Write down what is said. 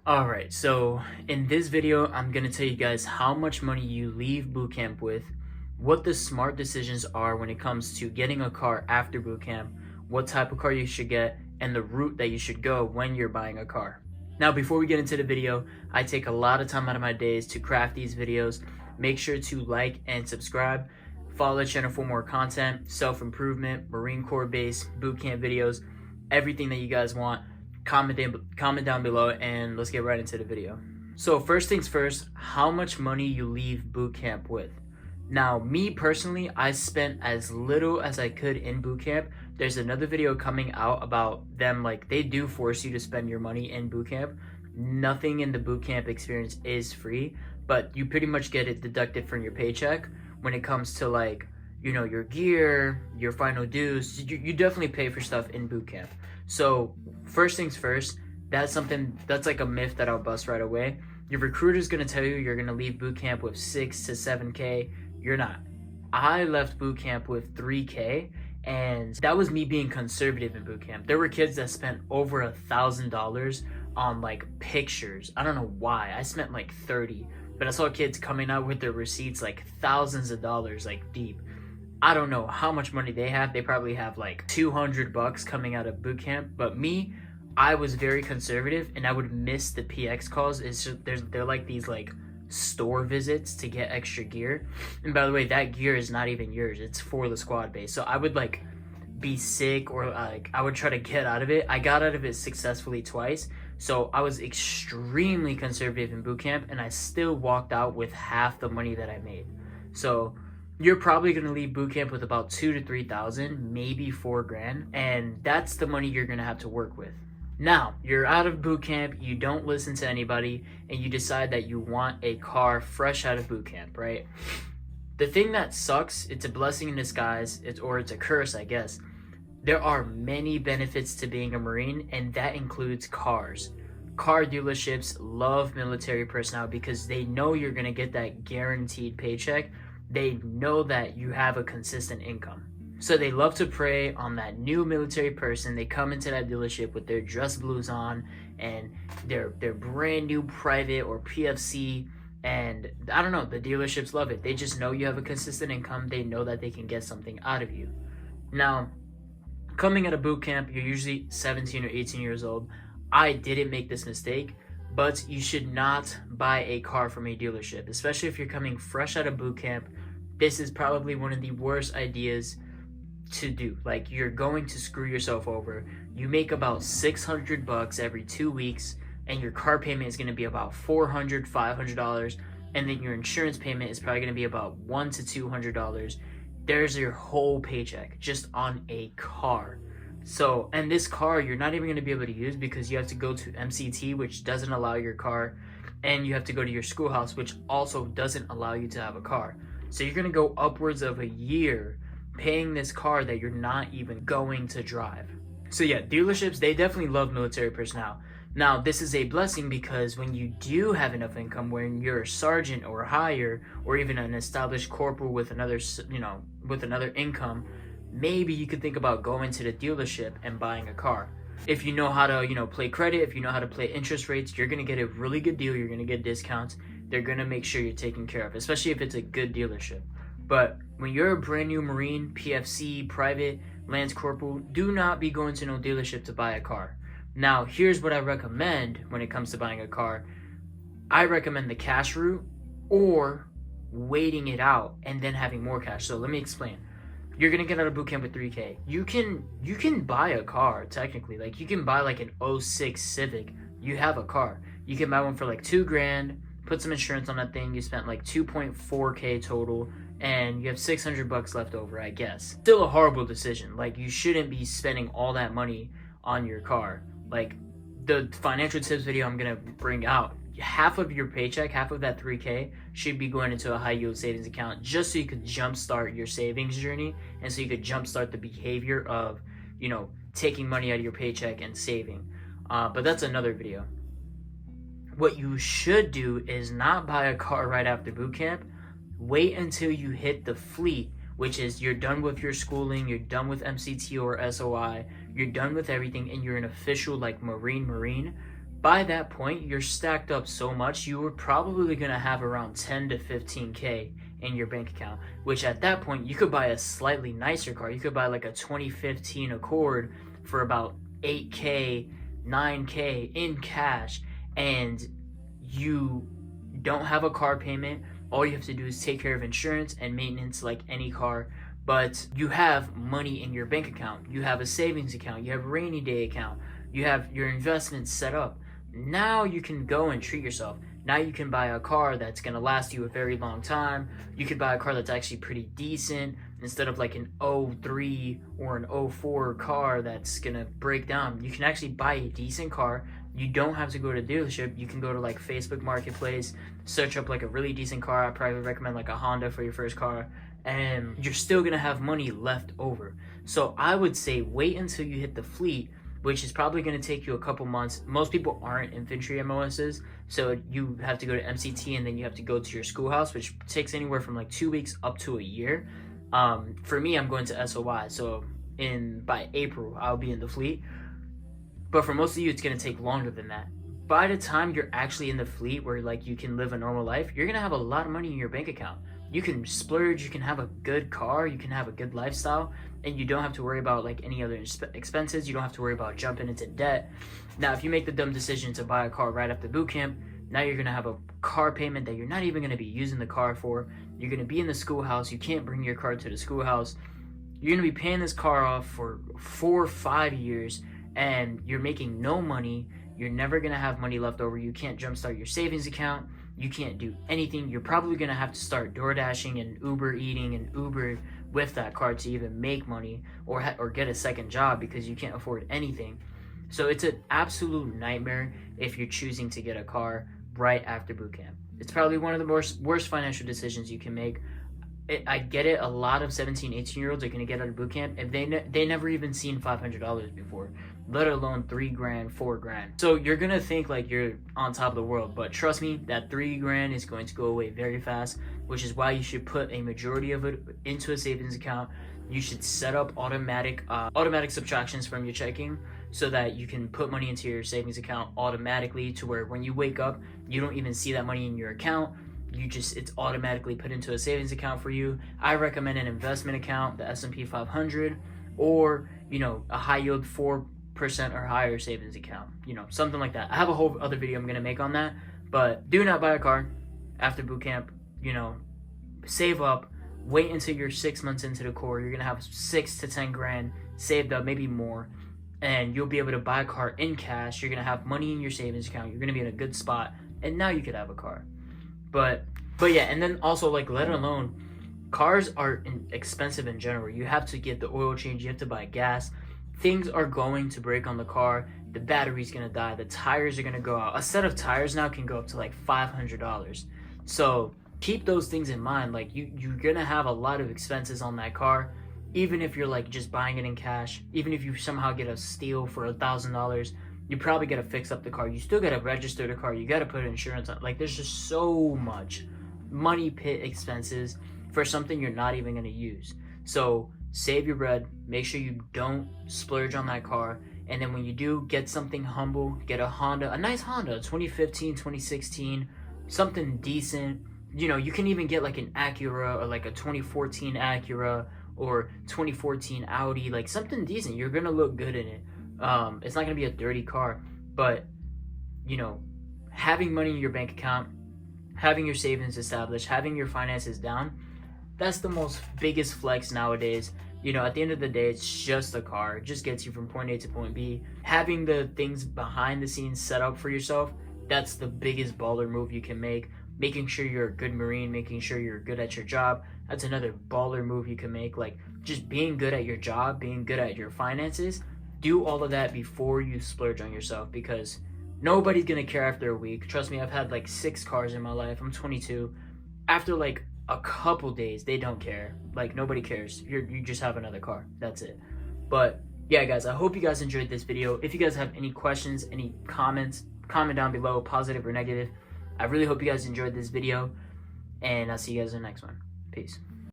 Alright, so in this video, I'm going to tell you guys how much money you leave bootcamp with, what the smart decisions are when it comes to getting a car after bootcamp, what type of car you should get, and the route that you should go when you're buying a car. Now, before we get into the video, I take a lot of time out of my days to craft these videos. Make sure to like and subscribe. Follow the channel for more content, self-improvement, Marine Corps based, bootcamp videos, everything that you guys want. Comment down below and let's get right into the video. So first things first, how much money you leave bootcamp with. Now, me personally, I spent as little as I could in bootcamp. There's another video coming out about them, like they do force you to spend your money in bootcamp. Nothing in the bootcamp experience is free, but you pretty much get it deducted from your paycheck when it comes to like, you know, your gear, your final dues. You definitely pay for stuff in bootcamp. So first things first, that's like a myth that I'll bust right away. Your recruiter's gonna tell you you're gonna leave bootcamp with 6 to 7K. You're not. I left bootcamp with 3K, and that was me being conservative in bootcamp. There were kids that spent over $1,000 on like pictures. I don't know why. I spent like 30, but I saw kids coming out with their receipts like thousands of dollars, like deep. I don't know how much money they have. They probably have like $200 coming out of bootcamp. But me, I was very conservative, and I would miss the PX calls. It's just they're like these like store visits to get extra gear. And by the way, that gear is not even yours. It's for the squad base. So I would like be sick, or like I would try to get out of it. I got out of it successfully twice. So I was extremely conservative in bootcamp, and I still walked out with half the money that I made. So you're probably going to leave bootcamp with about 2,000 to 3,000, maybe $4,000, and that's the money you're going to have to work with. Now, you're out of bootcamp, you don't listen to anybody, and you decide that you want a car fresh out of bootcamp, right? The thing that sucks, it's a blessing in disguise, it's a curse, I guess. There are many benefits to being a Marine, and that includes cars. Car dealerships love military personnel because they know you're going to get that guaranteed paycheck. They know that you have a consistent income. So they love to prey on that new military person. They come into that dealership with their dress blues on and their brand new private or PFC. And I don't know, the dealerships love it. They just know you have a consistent income. They know that they can get something out of you. Now, coming out of boot camp, you're usually 17 or 18 years old. I didn't make this mistake, but you should not buy a car from a dealership, especially if you're coming fresh out of boot camp. This is probably one of the worst ideas to do. Like, you're going to screw yourself over. You make about $600 every 2 weeks, and your car payment is going to be about $400, $500, and then your insurance payment is probably going to be about $100 to $200. There's your whole paycheck just on a car. So, and this car you're not even going to be able to use because you have to go to MCT, which doesn't allow your car, and you have to go to your schoolhouse, which also doesn't allow you to have a car. So you're going to go upwards of a year paying this car that you're not even going to drive. So yeah, dealerships, they definitely love military personnel. Now, this is a blessing because when you do have enough income, when you're a sergeant or higher, or even an established corporal with another, with another income, maybe you could think about going to the dealership and buying a car. If you know how to, play credit, if you know how to play interest rates, you're going to get a really good deal. You're going to get discounts. They're going to make sure you're taken care of, especially if it's a good dealership. But when you're a brand new Marine, PFC, private, Lance Corporal, do not be going to no dealership to buy a car. Now, here's what I recommend when it comes to buying a car. I recommend the cash route or waiting it out and then having more cash. So let me explain. You're gonna get out of boot camp with 3K. You can buy a car technically. Like, you can buy like an 06 Civic. You have a car. You can buy one for like $2,000. Put some insurance on that thing. You spent like 2.4K total, and you have $600 left over, I guess. Still a horrible decision. Like, you shouldn't be spending all that money on your car. Like, the financial tips video I'm gonna bring out, half of your paycheck, half of that 3K should be going into a high yield savings account, just so you could jumpstart your savings journey, and so you could jumpstart the behavior of, taking money out of your paycheck and saving. But that's another video. What you should do is not buy a car right after boot camp. Wait until you hit the fleet, which is you're done with your schooling, you're done with MCT or SOI, you're done with everything, and you're an official like Marine. By that point, you're stacked up so much, you were probably going to have around 10 to 15K in your bank account, which at that point, you could buy a slightly nicer car. You could buy like a 2015 Accord for about 8K, 9K in cash, and you don't have a car payment. All you have to do is take care of insurance and maintenance like any car, but you have money in your bank account. You have a savings account, you have a rainy day account, you have your investments set up. Now you can go and treat yourself. Now you can buy a car that's going to last you a very long time. You could buy a car that's actually pretty decent instead of like an 03 or an 04 car that's going to break down. You can actually buy a decent car. You don't have to go to a dealership. You can go to like Facebook Marketplace, search up like a really decent car. I probably recommend like a Honda for your first car, and you're still going to have money left over. So I would say wait until you hit the fleet, which is probably going to take you a couple months. Most people aren't infantry MOSs, so you have to go to MCT and then you have to go to your schoolhouse, which takes anywhere from like 2 weeks up to a year. For me, I'm going to SOY, so by April, I'll be in the fleet. But for most of you, it's going to take longer than that. By the time you're actually in the fleet where like you can live a normal life, you're going to have a lot of money in your bank account. You can splurge, you can have a good car, you can have a good lifestyle, and you don't have to worry about like any other expenses. You don't have to worry about jumping into debt. Now, if you make the dumb decision to buy a car right after boot camp, now you're going to have a car payment that you're not even going to be using the car for. You're going to be in the schoolhouse. You can't bring your car to the schoolhouse. You're going to be paying this car off for 4 or 5 years, and you're making no money. You're never going to have money left over. You can't jumpstart your savings account. You can't do anything. You're probably going to have to start door dashing and Uber eating and Uber with that car to even make money, or get a second job because you can't afford anything. So it's an absolute nightmare if you're choosing to get a car right after boot camp. It's probably one of the worst financial decisions you can make. I get it. A lot of 17, 18-year-olds are going to get out of boot camp and they never even seen $500 before, let alone $3 grand, $4 grand. So you're going to think like you're on top of the world, but trust me, that $3 grand is going to go away very fast, which is why you should put a majority of it into a savings account. You should set up automatic subtractions from your checking so that you can put money into your savings account automatically, to where when you wake up, you don't even see that money in your account. It's automatically put into a savings account for you. I recommend an investment account, the S&P 500, or, a high yield 4% or higher savings account, something like that. I have a whole other video I'm going to make on that, but do not buy a car after boot camp. Save up, wait until you're 6 months into the Corps. You're going to have 6 to 10 grand saved up, maybe more, and you'll be able to buy a car in cash. You're going to have money in your savings account. You're going to be in a good spot, and now you could have a car. But yeah, and then also, like, let alone, cars are expensive in general. You have to get the oil change, you have to buy gas. Things are going to break on the car. The battery's gonna die. The tires are gonna go out. A set of tires now can go up to like $500. So keep those things in mind. Like, you're gonna have a lot of expenses on that car, even if you're like just buying it in cash. Even if you somehow get a steal for $1,000, you probably got to fix up the car. You still got to register the car. You got to put insurance on. Like, there's just so much money pit expenses for something you're not even going to use. So save your bread. Make sure you don't splurge on that car. And then when you do, get something humble. Get a Honda, a nice Honda, 2015, 2016, something decent. You can even get like an Acura or like a 2014 Acura or 2014 Audi, like something decent. You're going to look good in it. It's not going to be a dirty car, but, having money in your bank account, having your savings established, having your finances down, that's the biggest flex nowadays. At the end of the day, it's just a car. It just gets you from point A to point B. Having the things behind the scenes set up for yourself, that's the biggest baller move you can make. Making sure you're a good Marine, making sure you're good at your job, that's another baller move you can make. Like, just being good at your job, being good at your finances. Do all of that before you splurge on yourself, because nobody's going to care after a week. Trust me, I've had like 6 cars in my life. I'm 22. After like a couple days, they don't care. Like, nobody cares. You just have another car. That's it. But yeah, guys, I hope you guys enjoyed this video. If you guys have any questions, any comments, comment down below, positive or negative. I really hope you guys enjoyed this video, and I'll see you guys in the next one. Peace.